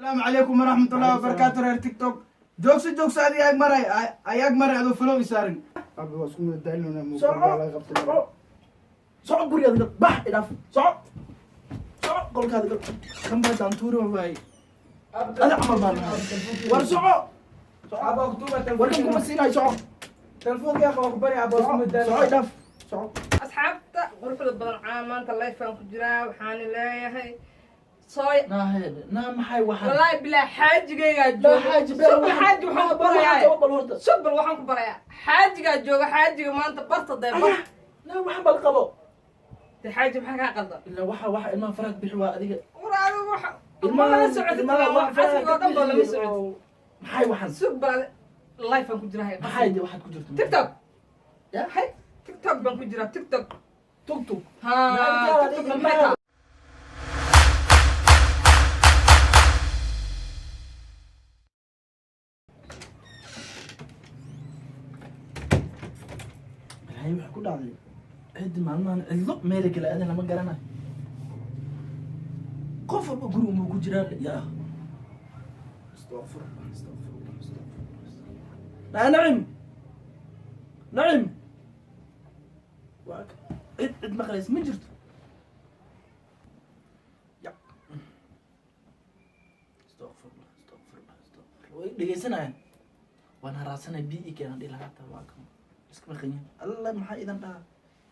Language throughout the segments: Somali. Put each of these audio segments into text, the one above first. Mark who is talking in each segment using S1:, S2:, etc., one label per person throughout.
S1: السلام عليكم ورحمة الله وبركاته رير تيك توك جوكس هذه أياك مرة هذا فلو يسارن
S2: أبي واسكم الدليل أنا
S1: صعب بري هذا بح إداف صعب قول كذا كم بعد أنتورو باي هذا عمل بالنا ورصعب
S2: أبغى كتبة
S1: وركم مسينا صعب
S2: تلفون يا أخو أخبري أبغى واسكم الدليل
S1: صعب إداف صعب
S3: asxaabta quruxda badan maanta live-aan ku jiraa waxaan leeyahay sooy
S1: maxay waxa
S3: wallaahi bilaa xaajigaygaa jooga subbal waxaan ku barayaa xaajigaa jooga xaajiga maanta barta deeba
S1: waxa bal qabo
S3: de xaaji maxaa kaa qaldan
S1: ilaa waxa ilmaha farag bixi waa adiga
S3: war adigu waxa ilmaha la socotid casriga oo dhan baa lama socotid
S1: maxay waxan
S3: subbal live-aan ku jiraa
S1: maxay de waxaad ku jirto
S3: tiktok
S1: ya
S3: tiktok baan ku jiraa tiktok
S1: tugtug
S3: tiktok maxay tahay
S1: هاي wax ku dhacday cid maalmahan cidlo meel kale adan lama garanayo qof walba guri uu ku jiraa ya astaghfir نعم عد مقلس من جرت يا استغفر الله دغيسنا وانا راسنا بي كان دي لها تواكم اسك مخني الله ما اذا انت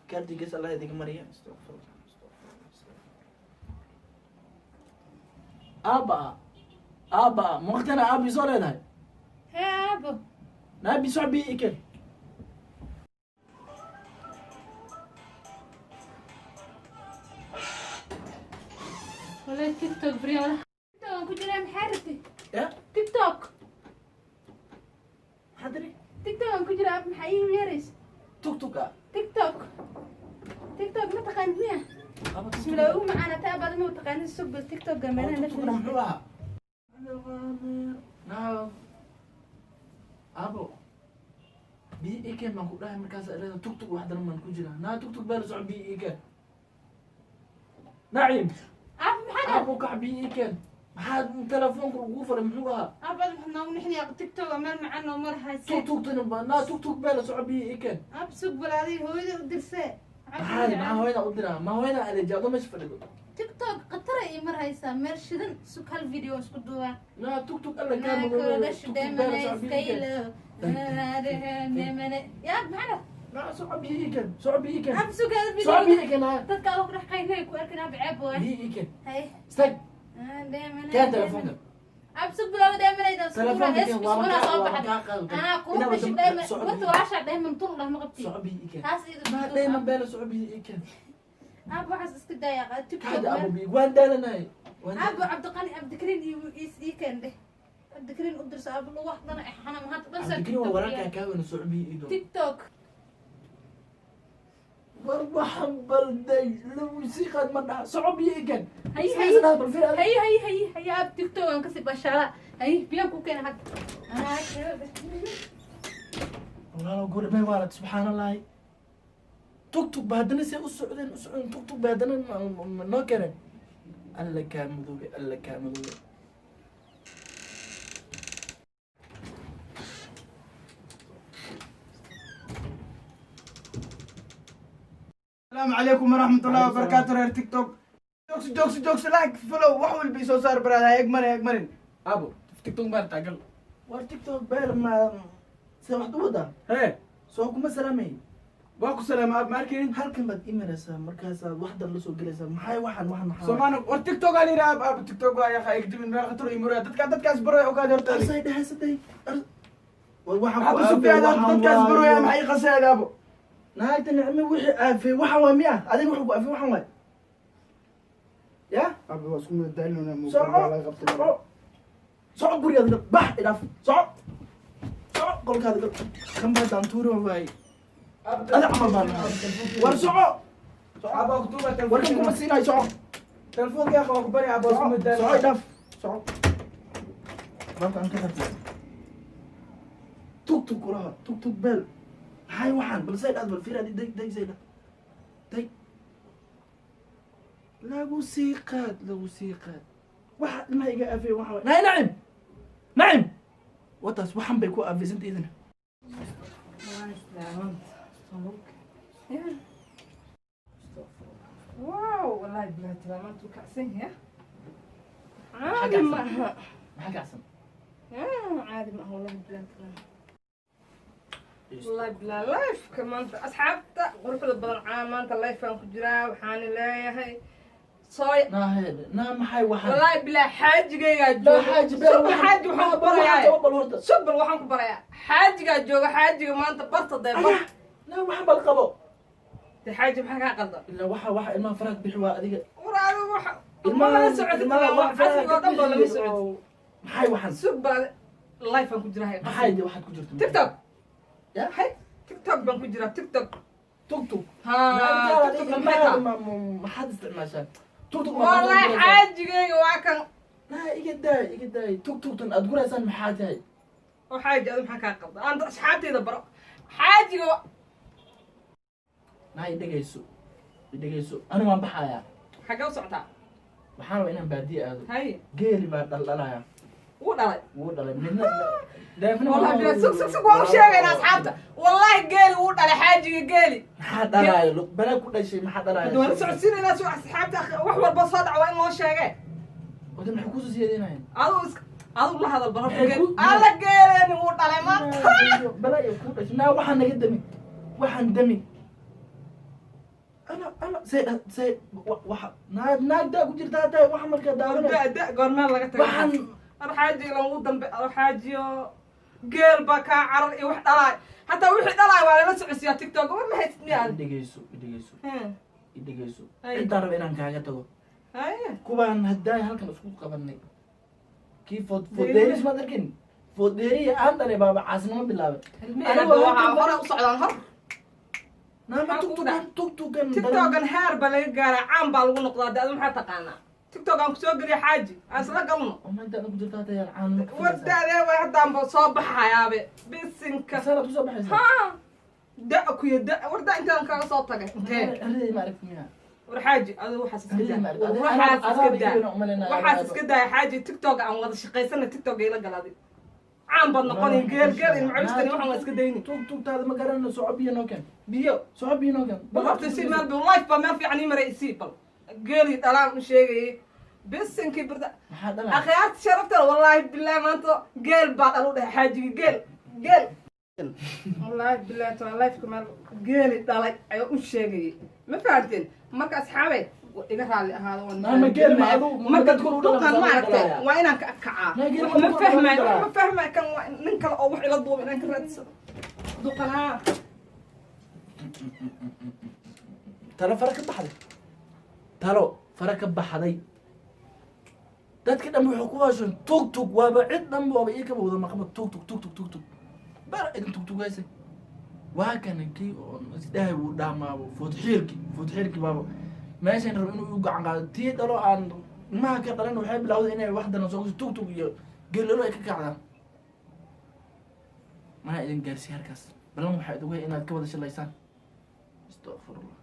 S1: كان دغيس الله يديك مريم استغفر الله ابا مقتنا ابي زول هاي
S3: هي ابو
S1: نبي صعبي كان
S3: ولا تيك توك بريالة تيك توك كنت جاي محارتي
S1: يا
S3: تيك توك
S1: حضري
S3: تيك توك كنت جاي محيي ويرس
S1: توك توك
S3: تيك توك ما تقنيها بسم الله يقوم معنا تابع ما تقني السب التيك توك جمالها
S1: نفس محلوها نعم ابو بي اي كان ما كلها مركز لا توك توك واحده لما نكون جينا نا توك توك بال صعب بي اي كان نعيم ابو كعبي اي كان محاد تلفونك وقوفر محلوها
S3: ابد احنا ونحن تيك توك عمال معنا ومر هاي
S1: توك توك تنبا نا توك توك بال صعب بي اي كان
S3: ابسق بلادي هو اللي درسه
S1: هاي ما هو هنا قدنا ما هو هنا اللي جاده مش فرق
S3: تيك توك قطره يمر هايسا مرشدن سوق هالفيديو اسكو دوا
S1: لا توك توك الا كان
S3: كلش دائما سكيل يا معنا
S1: لا صعب بي كان صعب بي كان
S3: ابسق هالفيديو
S1: صعب بي كان
S3: تذكر روح قينك واركنا بعيب
S1: بي كان
S3: هاي
S1: استنى
S3: دائما
S1: كان تلفونك
S3: ابسق بلا دائما اذا
S1: تلفونك
S3: وانا صوبحت انا اقوم مش دائما قلت وعشر دائما طول ما غبتي
S1: صعب بي كان
S3: هاس
S1: ما دائما باله صعب بي كان
S3: ابو حس اسك دايق تيك
S1: هذا ابو بي وين دالنا
S3: ابو عبد الكريم كان ده عبد الكريم ادرس ابو الله وحدنا احنا ما هات بس
S1: عبد الكريم وراك كاون صعبي ايدو
S3: تيك توك
S1: مرحبا بلدي لو موسيقى من صعبي كان
S3: هي اب تيك توك انكسب الشارع هي بيانكو كان حد
S1: والله لو قول ما وارد سبحان الله توك توك بهدنا سي اسعودين توك توك بهدنا نو كان الله كان مذوبي
S2: السلام عليكم ورحمة الله وبركاته رير تيك توك جوكس لايك فولو وحول بيسو صار براد هاي اجمرين
S1: ابو تيك توك بار تاقل وار تيك توك بار ما سي واحد ودا
S2: هي
S1: سوق ما سلامي
S2: واكو سلام اب ماركين
S1: halkan baad imanaysaa markaasaad waxda la soo gelaysaa maxay waxaan
S2: سومان ور تيك توك علي راب اب تيك توك يا اخي اكتب من خطر يمر ددكاس برو او كاد هرتالي
S1: say dhahaysatay waxaan
S2: ابو سفيان ددكاس برو يا maxay qasay ابو
S1: نهاية النعمة وحي في وحن ومياه هذا وحي في وحن وين يا
S2: ابي واسكم الدليل انا
S1: صعب بري هذا بح إداف صعب قول هذا كم بعد أنتورو باي هذا عمل بالنا ورصعب
S2: ابو كتبة
S1: وركم مسينا صعب
S2: تلفون يا اخو اخبري ابو واسكم الدليل
S1: صعب إداف صعب ما أنت توك توك وراها توك توك بال هاي وحن بالزايد أدبر فيرا دي زايدة دي لا وثيقات waxa ilmaha iga aafay waxa waay nacim nacim wataas waxan bay ku aafaysanta idina
S3: واو والله بلاتي ما انتو كعسين يا عادي ما
S1: maxaa kacsan
S3: عادي ما هو والله بلاتي والله بلا لايف كمان اصحابتا غرفة بدل عام انت لايف كان كجرا وحاني leeyahay صاي
S1: naa maxay waxan
S3: والله بلا حاجيga
S1: لا حاج
S3: سب حاج waxaan ku barayaa
S1: horta
S3: sub waxaan ku barayaa xaajiga jooga xaajiga maanta barta deebar
S1: naa wax bal qabo
S3: xaaji maxaa ka qaldan
S1: ila waxa ilmaha faraag bixi waa adiga
S3: waraado waxa ilmaha la socodka wax xasiga dhan baa la socod
S1: maxay waxan
S3: sub baa live aan ku jirahay
S1: maxay di waxaad ku jirto
S3: tiktok
S1: ya
S3: hay tiktok baan ku jiraa tiktok
S1: tugtug
S3: ha tiktok
S1: maxaad isticmaashaa tugtug
S3: wallahi xaajigayga waa kan
S1: naa iga daay tugtugtan aad guraysaan maxaa tahay
S3: oo xaaji adu maxaa kaa qaldan aan asxaabtayda baro xaajiga
S1: naa idhegayso anigu waan baxayaa
S3: xagee u socotaa
S1: waxaan rabaa inaan baadiye aado
S3: hay
S1: geeli baa dhaldhalaya
S3: wuu dhalay
S1: wuu dhalay midna deefna
S3: والله بلا سوق waa u sheegayna asxaabta wallahi geeli uu dhalay xaajiga geeli
S1: maxaa dhalaayo bala ku dhashay maxaa dhalaayo
S3: waan socodsiinayna soo asxaabta wax walba soo dhac waa in loo sheegay
S1: wada maxay ku soo siyeedinayaan
S3: adu la hadal baro alla geeleni uu dhalay maanta
S1: bala iyo ku dhashay naa waxaan naga dami ana say waxa naagdaa ku jirta hataa waxa markaa daawanay
S3: da goormeel laga tagay
S1: waxaan
S3: arxaaji lagu dambe arxaajiyo geel baa kaa carar iyo wax dhalaay hataa wixii dhalaay waa lala socodsiyaa tiktok war ma haysid miyaa
S1: idhegayso
S3: Ay.
S1: intaan raba inaan kaaga tago
S3: haye
S1: kuwaan haddaay halkan isku qabanay kii fooddeeris maad arkin fooddeeriya aan dhalay baaba caasinimo bilaabay
S3: waxaa hore u socdaan hor
S1: naama tugtugan
S3: tiktokan heer baa laga gaaraa caan baa lagu noqdaa de adu maxaa taqaanaa tiktok aan kusoo geliya xaaji aan isla galno
S1: maanta ku jirta hataa yaan caan
S3: wadaadee way haddaanba soo baxayaabe bisinka
S1: saanaad kusoo baxaysaa
S3: ha da kuya da warda intaan kaga soo tagay intee
S1: arday ma aragti miyaa
S3: war xaaji adigu waxaas iska
S1: Arday ma
S3: daa
S1: aragti
S3: waxaas iska daa xaaji tiktok aan wada shaqaysana tiktok ila galaaday caan baad noqoni geel in macalistani waxaan waa iska dayni
S1: tugtaada ma garanayno soco biyo noo keen
S3: biyo
S1: soco biyo noo keen
S3: bal horta si meel bi life baa meel fiican ii maray isii bal geeli dhalaan u sheegayay bisinkii birda
S1: maxaa dhalay
S3: akhiyaarta sharafta wallaahi billahi maanta geel baa dhalu dhahay xaajiga geel wallaahi billahi taa life meel geeli dhalay ayuu u sheegayay ma fahanteen marka asxaabay iga raali ahaado
S1: ma geel ma adu
S3: marka duqan ma aragtay waa inaan ka kacaa ma fahmay kan nin kale oo wax ila duubay inaan ka raadsado duqanaa
S1: talo fara ka baxday dadka dhan wuxuu ku waashan tugtug waaba cid dhan waaba ii kaba wada maqaba tugtug bara idin tugtugaysay waa kana kii oo isdhahay wuu dhaamaabo foodxiirki baaba meeshan rabo inuu u gacan qaado tii dhalo aan ilmaha ka dhalan waxay bilawday inay wax daran soo tugtug iyo geelalo ay ka kacdaan mana idin gaarsiiy halkaas balan waxaa idin wey inaad ka wada shalaysaan astaqfirullah